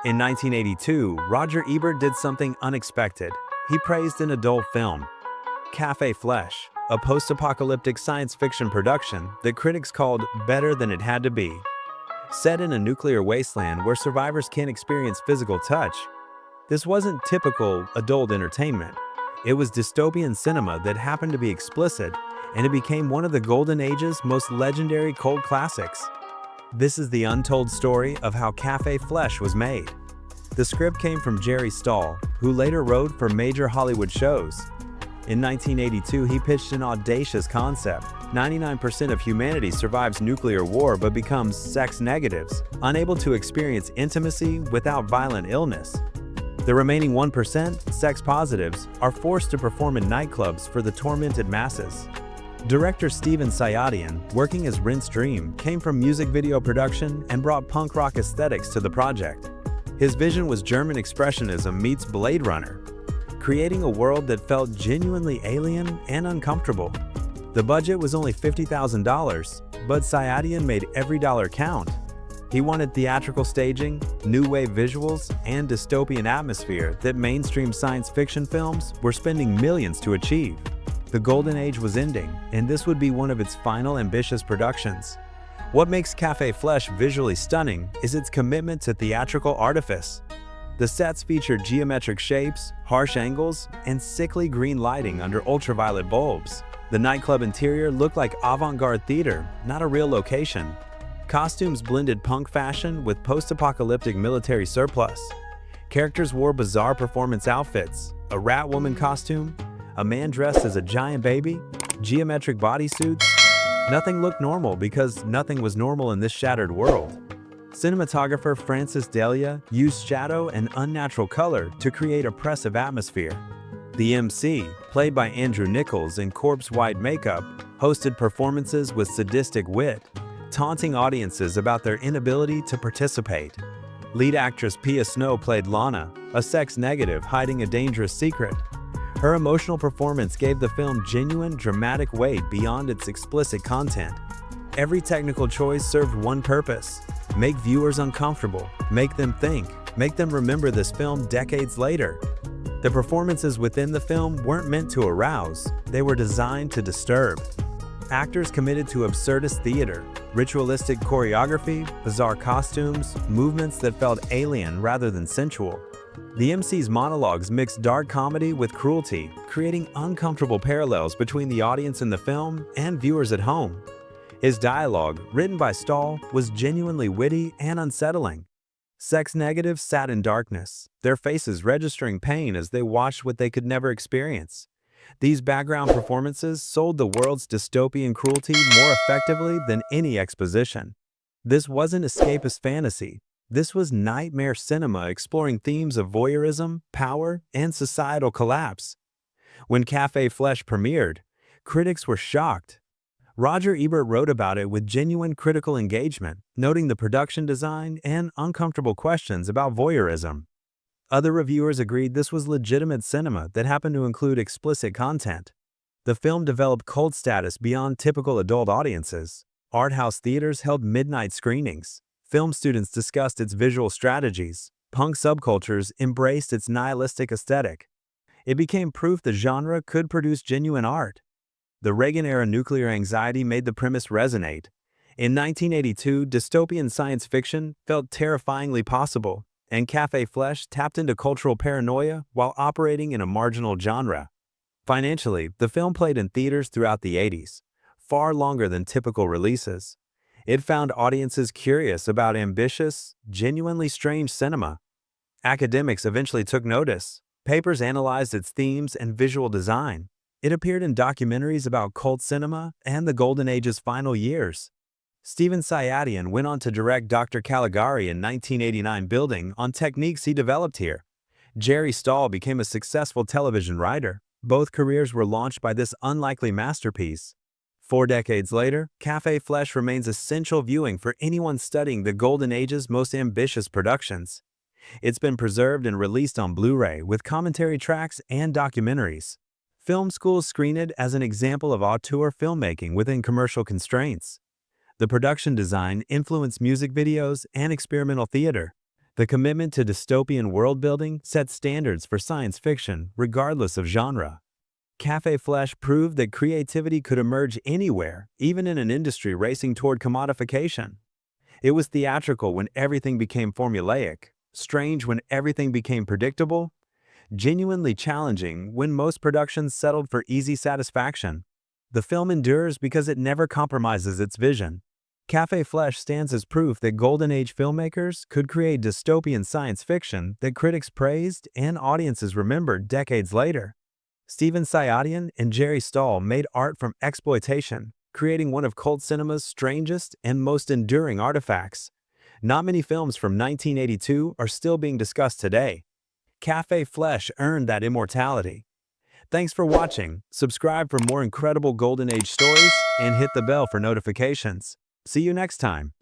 In 1982, Roger Ebert did something unexpected. He praised an adult film, Café Flesh, a post-apocalyptic science fiction production that critics called better than it had to be. Set in a nuclear wasteland where survivors can't experience physical touch, this wasn't typical adult entertainment. It was dystopian cinema that happened to be explicit, and it became one of the Golden Age's most legendary cult classics. This is the untold story of how Café Flesh was made. The script came from Jerry Stahl, who later wrote for major Hollywood shows. In 1982, he pitched an audacious concept. 99% of humanity survives nuclear war but becomes sex negatives, unable to experience intimacy without violent illness. The remaining 1%, sex positives, are forced to perform in nightclubs for the tormented masses. Director Steven Sayadian, working as Rent's dream, came from music video production and brought punk rock aesthetics to the project. His vision was German expressionism meets Blade Runner, creating a world that felt genuinely alien and uncomfortable. The budget was only $50,000, but Sayadian made every dollar count. He wanted theatrical staging, new wave visuals, and dystopian atmosphere that mainstream science fiction films were spending millions to achieve. The Golden Age was ending, and this would be one of its final ambitious productions. What makes Café Flesh visually stunning is its commitment to theatrical artifice. The sets featured geometric shapes, harsh angles, and sickly green lighting under ultraviolet bulbs. The nightclub interior looked like avant-garde theater, not a real location. Costumes blended punk fashion with post-apocalyptic military surplus. Characters wore bizarre performance outfits, a rat woman costume, a man dressed as a giant baby, geometric bodysuits. Nothing looked normal because nothing was normal in this shattered world. Cinematographer Francis Delia used shadow and unnatural color to create oppressive atmosphere. The MC, played by Andrew Nichols in corpse-wide makeup, hosted performances with sadistic wit, taunting audiences about their inability to participate. Lead actress Pia Snow played Lana, a sex negative hiding a dangerous secret. Her emotional performance gave the film genuine, dramatic weight beyond its explicit content. Every technical choice served one purpose: make viewers uncomfortable, make them think, make them remember this film decades later. The performances within the film weren't meant to arouse, they were designed to disturb. Actors committed to absurdist theater, ritualistic choreography, bizarre costumes, movements that felt alien rather than sensual. The MC's monologues mixed dark comedy with cruelty, creating uncomfortable parallels between the audience in the film and viewers at home. His dialogue, written by Stahl, was genuinely witty and unsettling. Sex negatives sat in darkness, their faces registering pain as they watched what they could never experience. These background performances sold the world's dystopian cruelty more effectively than any exposition. This wasn't escapist fantasy. This was nightmare cinema exploring themes of voyeurism, power, and societal collapse. When Café Flesh premiered, critics were shocked. Roger Ebert wrote about it with genuine critical engagement, noting the production design and uncomfortable questions about voyeurism. Other reviewers agreed this was legitimate cinema that happened to include explicit content. The film developed cult status beyond typical adult audiences. Art house theaters held midnight screenings. Film students discussed its visual strategies. Punk subcultures embraced its nihilistic aesthetic. It became proof the genre could produce genuine art. The Reagan-era nuclear anxiety made the premise resonate. In 1982, dystopian science fiction felt terrifyingly possible, and Café Flesh tapped into cultural paranoia while operating in a marginal genre. Financially, the film played in theaters throughout the 80s, far longer than typical releases. It found audiences curious about ambitious, genuinely strange cinema. Academics eventually took notice. Papers analyzed its themes and visual design. It appeared in documentaries about cult cinema and the Golden Age's final years. Steven Sayadian went on to direct Dr. Caligari in 1989, building on techniques he developed here. Jerry Stahl became a successful television writer. Both careers were launched by this unlikely masterpiece. 4 decades later, Café Flesh remains essential viewing for anyone studying the Golden Age's most ambitious productions. It's been preserved and released on Blu-ray with commentary tracks and documentaries. Film schools screen it as an example of auteur filmmaking within commercial constraints. The production design influenced music videos and experimental theater. The commitment to dystopian world-building set standards for science fiction, regardless of genre. Café Flesh proved that creativity could emerge anywhere, even in an industry racing toward commodification. It was theatrical when everything became formulaic, strange when everything became predictable, genuinely challenging when most productions settled for easy satisfaction. The film endures because it never compromises its vision. Café Flesh stands as proof that Golden Age filmmakers could create dystopian science fiction that critics praised and audiences remembered decades later. Steven Sayadian and Jerry Stahl made art from exploitation, creating one of cult cinema's strangest and most enduring artifacts. Not many films from 1982 are still being discussed today. Café Flesh earned that immortality. Thanks for watching. Subscribe for more incredible Golden Age stories and hit the bell for notifications. See you next time.